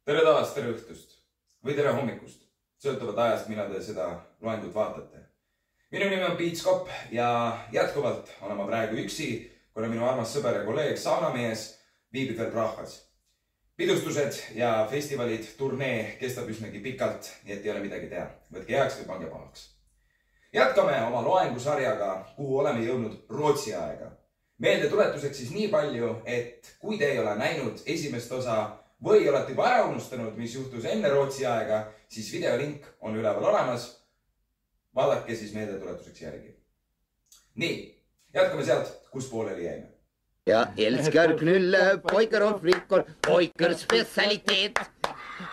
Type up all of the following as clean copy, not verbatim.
Tere taas, tere õhtust või tere hommikust. Sõltuvad ajast, millal te seda loengut vaatate. Minu nimi on Piits Kopp ja jätkuvalt olen ma praegu üksi, kuna minu armas sõber ja kolleeg saunamees viibib veel Prahas. Pidustused ja festivalid, turnee kestab üsnagi pikalt, nii et ei ole midagi teha. Võtke heaks või pange pahaks. Jätkame oma loengusarjaga, kuhu oleme jõudnud Rootsi aega. Meelde tuletuseks siis nii palju, et kui te ei ole näinud esimest osa või olete juba ära unustanud, mis juhtus enne Rootsi aega, siis videolink on üleval olemas. Vaadake siis meelde tuletuseks järgi. Nii, jätkame sealt, kus pooleli jäime. Ja älskar knulla, pojkar och flickor, pojkars specialitet.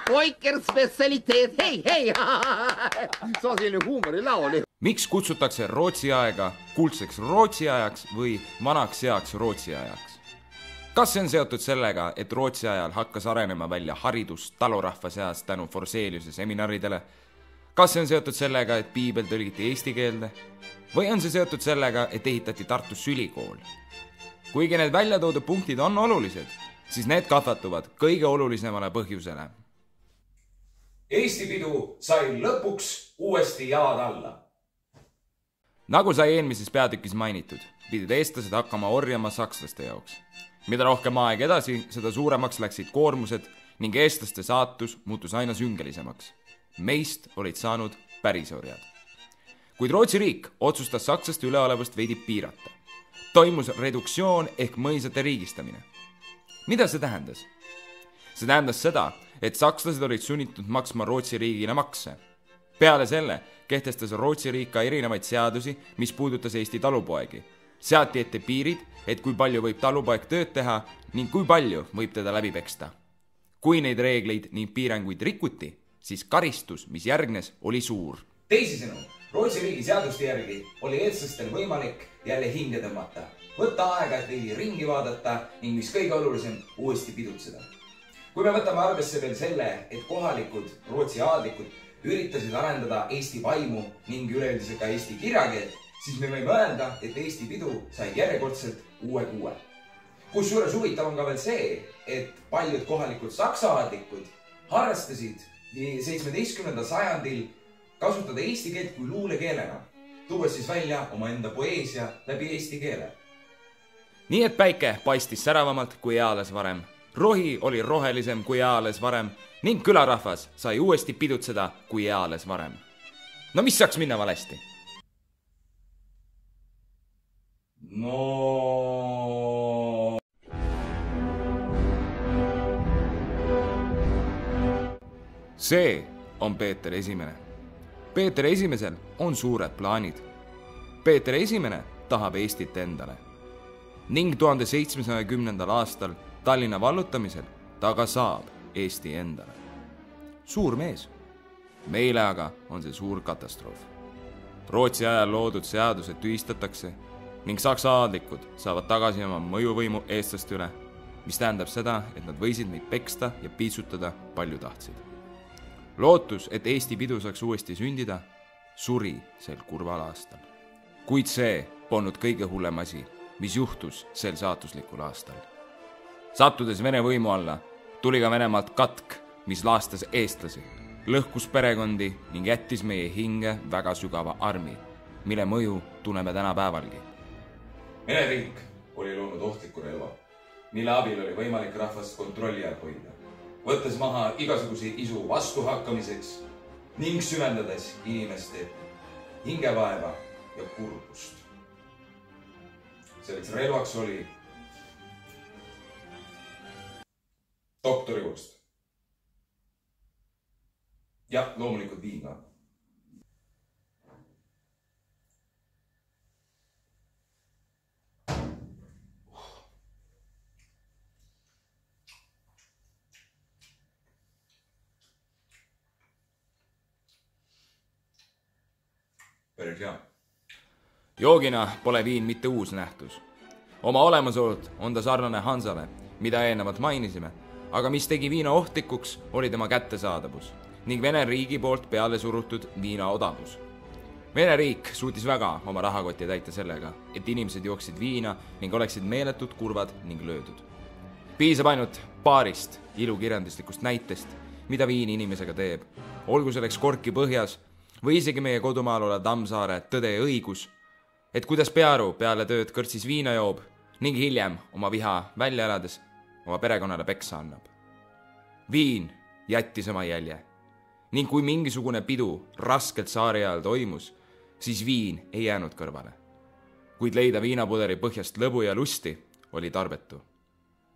Pojkars specialitet, hei, hei! See on selline huumorilaul. Miks kutsutakse Rootsi aega kuldseks Rootsi ajaks või vanaks heaks Rootsi ajaks? Kas see on seotud sellega, et Rootsi ajal hakkas arenema välja haridus talurahva seas tänu Forseliuse seminaridele? Kas see on seotud sellega, et piibel tõlgiti eesti keelde? Või on see seotud sellega, et ehitati Tartus ülikool? Kuigi need väljatoodud punktid on olulised, siis need kahvatuvad kõige olulisemale põhjusele. Eesti pidu sai lõpuks uuesti jalad alla. Nagu sai eelmises peatükis mainitud, pidid eestlased hakkama orjama sakslaste jaoks. Mida rohkem aeg edasi, seda suuremaks läksid koormused ning eestlaste saatus muutus aina süngelisemaks. Meist olid saanud päris orjad. Kuid Rootsi riik otsustas sakslaste üleolevust veidi piirata. Toimus reduktsioon ehk mõisate riigistamine. Mida see tähendas? See tähendas seda, et sakslased olid sunnitud maksma Rootsi riigile makse. Peale selle kehtestas Rootsi riik ka erinevaid seadusi, mis puudutas Eesti talupoegi. Seati ette piirid, et kui palju võib talupoeg tööd teha ning kui palju võib teda läbi peksta. Kui neid reegleid ning piiranguid rikuti, siis karistus, mis järgnes, oli suur. Teisisõnu, Rootsi riigi seaduste järgi oli eestlastel võimalik jälle hinge tõmmata, võtta aega, et veidi ringi vaadata ning mis kõige olulisem, uuesti pidutseda. Kui me võtame arvesse veel selle, et kohalikud Rootsi aadlikud üritasid arendada Eesti vaimu ning üleüldiselt ka Eesti kirjakeelt, siis me võime öelda, et Eesti pidu sai järjekordselt uue kuue. Kusjuures huvitav on ka veel see, et paljud kohalikud saksa aadlikud harrastasid 17. sajandil kasutada eesti keelt kui luulekeelena, tuues siis välja omaenda poeesia läbi eesti keele. Nii et päike paistis säravamalt kui eales varem. Rohi oli rohelisem kui eales varem ning külarahvas sai uuesti pidutseda kui eales varem. No mis saaks minna valesti? No. See on Peeter Esimene. Peeter Esimesel on suured plaanid. Peeter Esimene tahab Eestit endale. Ning 1710. aastal Tallinna vallutamisel ta ka saab Eesti endale. Suur mees. Meile aga on see suur katastroof. Rootsi ajal loodud seadused tühistatakse ning saksa aadlikud saavad tagasi oma mõjuvõimu eestlaste üle, mis tähendab seda, et nad võisid meid peksta ja piitsutada palju tahtsid. Lootus, et Eesti pidu saaks uuesti sündida, suri sel kurval aastal. Kuid see polnud kõige hullem asi, mis juhtus sel saatuslikul aastal. Sattudes Vene võimu alla, tuli ka Venemaalt katk, mis laastas eestlasi, lõhkus perekondi ning jättis meie hinge väga sügava armi, mille mõju tunneme tänapäevalgi. Vene riik oli loonud ohtliku relva, mille abil oli võimalik rahvast kontrolli all hoida, võttes maha igasuguse isu vastuhakkamiseks ning süvendades inimeste hingevaeva ja kurbust. Selleks relvaks oli doktorivorst. Ja loomulikult viin ka. Päris hea. Joogina pole viin mitte uus nähtus. Oma olemasolult on ta sarnane Hansale, mida eelnevalt mainisime, aga mis tegi viina ohtlikuks, oli tema kättesaadavus ning Vene riigi poolt peale surutud viina odavus. Vene riik suutis väga oma rahakotti täita sellega, et inimesed jooksid viina ning oleksid meeletud kurvad ning löödud. piisab ainult paarist ilukirjanduslikust näitest, mida Viin inimesega teeb. Olgu selleks Korki põhjas või isegi meie kodumaal olev Tammsaare Tõde ja õigus, et kuidas Pearu peale tööd kõrtsis viina joob ning hiljem oma viha välja elades oma perekonnale peksa annab. Viin jättis oma jälje ning kui mingisugune pidu raskelt saari ajal toimus, siis Viin ei jäänud kõrvale. Kuid leida viinapuderi põhjast lõbu ja lusti oli tarbetu.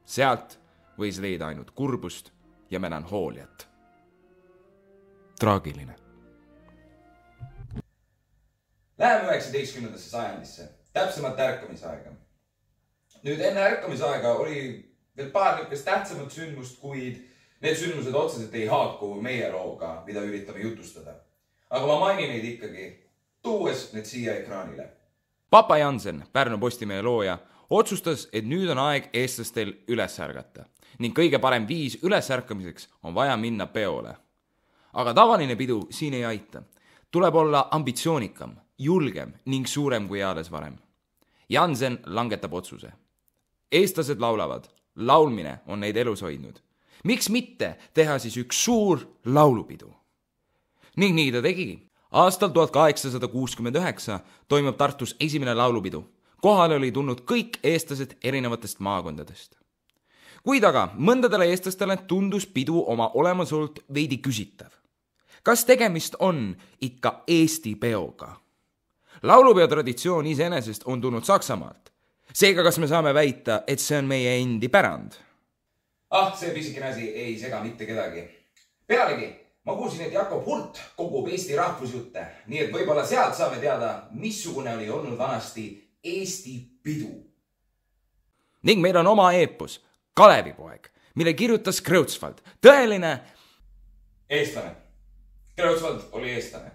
Sealt võis leida ainult kurbust ja melanhooliat. Traagiline. Läheme 19. sajandisse, täpsemalt ärkamisaega. Nüüd enne ärkamisaega oli veel paar niisugust tähtsamat sündmust, kuid need sündmused otseselt ei haaku meie looga, mida üritame jutustada. Aga ma mainin neid ikkagi, tuues need siia ekraanile. Papa Jansen, Pärnu Postimehe looja, otsustas, et nüüd on aeg eestlastel üles ärgata ning kõige parem viis ülesärkamiseks on vaja minna peole. Aga tavaline pidu siin ei aita. Tuleb olla ambitsioonikam, julgem ning suurem kui eales varem. Jansen langetab otsuse. Eestlased laulavad, laulmine on neid elus hoidnud. Miks mitte teha siis üks suur laulupidu? Ning nii ta tegigi. Aastal 1869 toimub Tartus esimene laulupidu. Kohale oli tulnud kõik eestlased erinevatest maakondadest. Kuid aga mõndadele eestlastele tundus pidu oma olemasolult veidi küsitav. Kas tegemist on ikka Eesti peoga? Laulupeo traditsioon iseenesest on tulnud Saksamaalt. Seega kas me saame väita, et see on meie endi pärand? See pisikene asi ei sega mitte kedagi. Pealegi, ma kuulsin, et Jakob Hult kogub Eesti rahvusjutte, nii et võib-olla sealt saame teada, missugune oli olnud vanasti Eesti pidu. Ning meil on oma eepos, Kalevipoeg, mille kirjutas Kreutzwald, tõeline eestlane. Kreutzwald oli eestlane.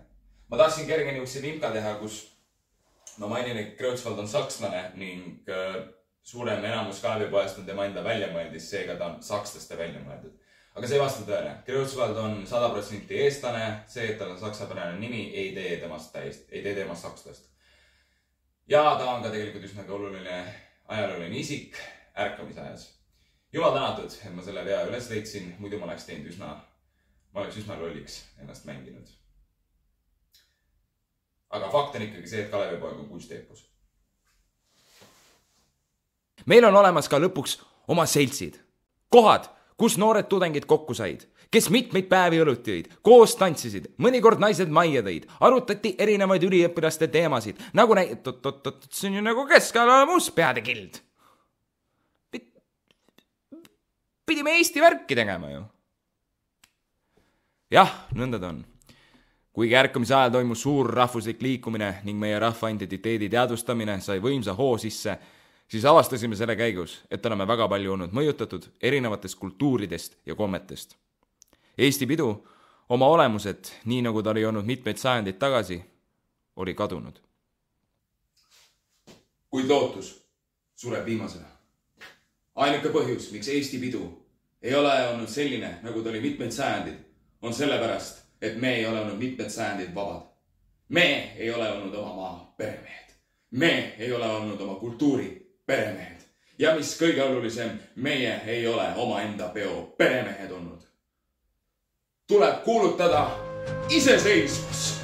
Ma tahtsin kerge niisuguse vimka teha, kus ma mainin, et Kreutzwald on sakslane ning suurem enamus Kalevipoest on tema enda väljamõeldis, seega ta on sakslaste väljamõeldud. Aga see ei vasta tõele. Kreutzwald on 100% eestlane, see, et tal on saksapärane nimi, ei tee temast sakslast. Ja ta on ka tegelikult üsna oluline ajalooline isik ärkamise ajas. Jumal tänatud, et ma selle vea üles leidsin, muidu ma oleks üsna lolliks ennast mänginud. Aga fakt on ikkagi see, et Kalevipoeg on kunsteepos. Meil on olemas ka lõpuks oma seltsid. Kohad, kus noored tudengid kokku said, kes mitmeid päevi õlut jõid, koos tantsisid, mõnikord naised majja tõid, arutati erinevaid üliõpilaste teemasid, nagu see on ju nagu keskajal mustpeade kild. Pidime Eesti värki tegema ju. Jah, nõndad on. Kuigi ärkamise ajal toimus suur rahvuslik liikumine ning meie rahva identiteedi teadvustamine sai võimsa hoo sisse, siis avastasime selle käigus, et oleme väga palju olnud mõjutatud erinevatest kultuuridest ja kommetest. Eesti pidu, oma olemuselt, nii nagu ta oli olnud mitmeid sajandeid tagasi, oli kadunud. Kuid lootus sureb viimasena. Ainuke põhjus, miks Eesti pidu ei ole olnud selline, nagu ta oli mitmeid sajandid, on sellepärast, et me ei ole olnud mitmed sajandid vabad. Me ei ole olnud oma maa peremehed. Me ei ole olnud oma kultuuri peremehed. Ja mis kõige olulisem, meie ei ole oma enda peo peremehed olnud. Tuleb kuulutada iseseisvus.